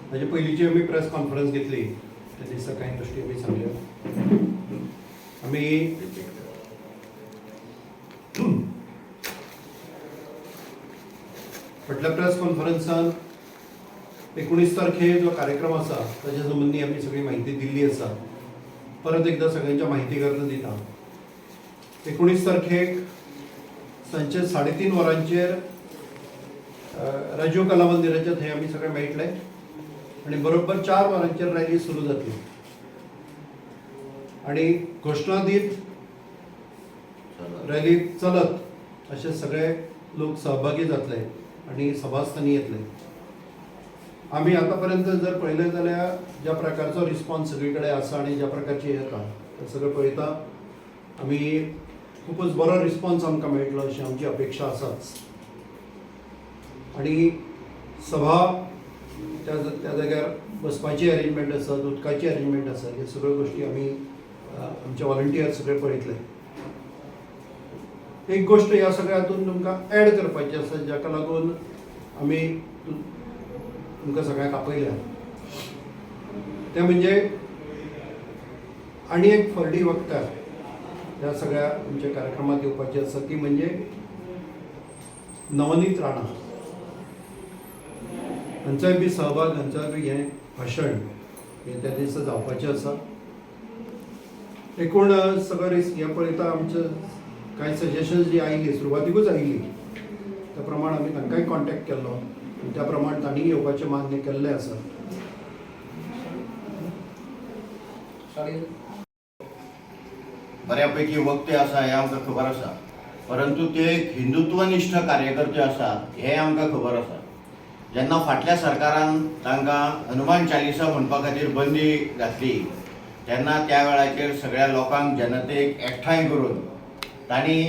म्हणजे पहिलीची आम्ही प्रेस कॉन्फरन्स घेतली त्या दिसा कांय गोष्टी आमी सांगल्यो. आमी फाटल्या प्रेस कॉन्फरन्सान 19 तारखेर जो कार्यक्रम आसा ताच्या संबंधी आमी सगळी म्हायती दिल्ली आसा. परत एकदा सगळ्यांच्या म्हायती करता दिता. 19 तारखेक सांजचे 3:30 वरांचेर राजीव कला मंदिराच्या थंय आमी सगळे मेळटले आणि बरोबर 4 वरांचेर रॅली सुरू जातली आणि घोशणा दीत रॅली चलत असे सगळे लोक सहभागी जातले आणि सभास्थानी येतले. आम्ही आतापर्यंत जर पळयलें जाल्यार ज्या प्रकारचो रिस्पॉन्स सगळीकडे आसा आणि ज्या प्रकारची येता तें सगळें पळयता आमी खूपच बरो रिस्पॉन्स आमकां मेळटलो अशी आमची अपेक्षा आसाच. आणि सभा त्या जाग्यार बसपाची अरेंजमेंट आसा, उदकाची अरेंजमेंट आसा, ह्यो सगळ्यो गोष्टी आमी आमचे व्हॉलंटियर सगळे पळयतले. एक गोष्ट ह्या सगळ्या हातून तुमकां ऍड करपाची आसा जाका लागून आमी तुमकां सगळ्यांक आपयल्या ते म्हणजे आनी एक फरडी वक्ता ह्या सगळ्या आमच्या कार्यक्रमात येवपाची आसा ती म्हणजे नवनीत राणा. हांचोय बी सहभाग, हांचोय बी हें भाशण हें त्या दिसा जावपाचें आसा. एकूण सगळो हें पळयता आमचे कांय सजेशन्स जी आयिल्ली सुरवातीकूच आयिल्ली त्या प्रमाण आमी तांकांय कॉन्टॅक्ट केल्लो आनी त्या प्रमाण तांणी येवपाचें मान्य केल्लें आसा. बऱ्यापैकी वक्ते आसा हें आमकां खबर आसा, परंतु ते हिंदुत्वनिश्ठ कार्यकर्ते आसा हें आमकां खबर आसा. जेन्ना फाटल्या सरकारान तांकां हनुमान चालिसा म्हणपा खातीर बंदी घातली तेन्ना त्या वेळाचेर सगळ्या लोकांक जनतेक एकठांय करून तांणी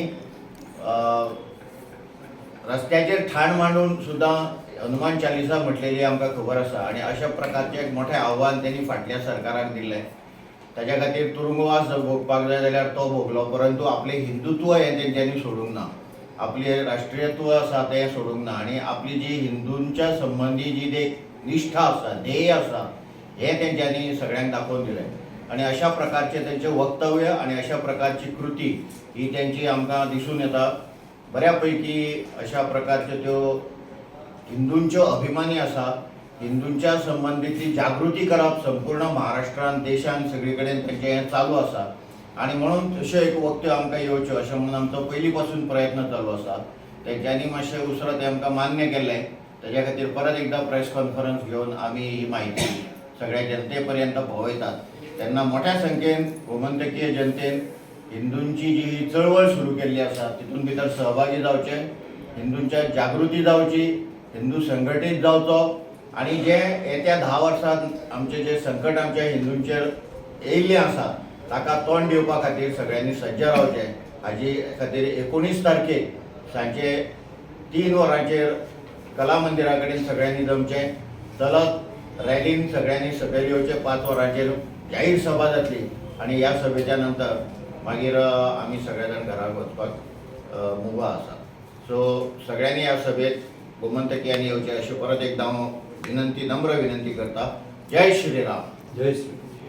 रस्त्याचेर ठाण मांडून सुद्दां हनुमान चालिसा म्हटलेली आमकां खबर आसा. आणि अशा प्रकारचें एक मोठें आव्हान त्यांनी फाटल्या सरकाराक दिल्लें. ताच्या खातीर तुरुंगवास भोगपाक जाय जाल्यार तो भोगलो, परंतु आपलें हिंदुत्व हें तेंच्यांनी सोडूंक ना, आपलें राष्ट्रीयत्व आसा तें सोडूंक ना आणि आपली जी हिंदूंच्या संबंधी जी निश्ठा आसा, ध्येय आसा हें तेंच्यांनी सगळ्यांक दाखोवन दिलें. आणि अशा प्रकारचे तेंचें वक्तव्य आणि अशा प्रकारची कृती ही तेंची आमकां दिसून येता. बऱ्यापैकी अशा प्रकारच्यो त्यो हिंदूंच्यो अभिमानी आसा. हिंदूंच्या संबंधीची जागृती करप संपूर्ण महाराष्ट्रान देशान सगळी कडेन तेंचें हें चालू आसा आणि म्हणून अश्यो एक वक्त्यो आमकां येवच्यो अशें म्हणून आमचो पयलीं पासून प्रयत्न चालू आसा. तेंच्यांनी मातशें उसरां तें आमकां मान्य केलें. तेज्या खातीर परत एकदां प्रेस कॉन्फरन्स घेवन आमी ही म्हायती सगळ्या जनते पर्यंत भोंवयतात. तेन्ना मोठ्या संख्येन गोमंतकीय जनतेन हिंदूंची जी ही चळवळ सुरू केल्ली आसा तितून भितर सहभागी जावचें, हिंदूंच्या जागृती जावची, हिंदू संघटीत जावचो आणि जे येत्या 10 वर्सांत आमचे जे संकट आमच्या हिंदूंचेर येयल्लें आसा ताका तोंड दिवपा खातीर सगळ्यांनी सज्ज रावचें. हाजी खातीर 19 तारखेक सांजे 3 वरांचेर कला मंदिरा कडेन सगळ्यांनी जमचें. चलत रॅलीन सगळ्यांनी सकयल येवचें. 5 वरांचेर जाहीर सभा जातली आणि ह्या सभेच्या नंतर मागीर आमी सगळे जाण घराक वचपाक मुभा आसा. सो सगळ्यांनी ह्या सभेत गोमंतकीयांनी येवचें अशें परत एकदां हांव नम्र विनंती करता. जय श्रीराम. जय श्री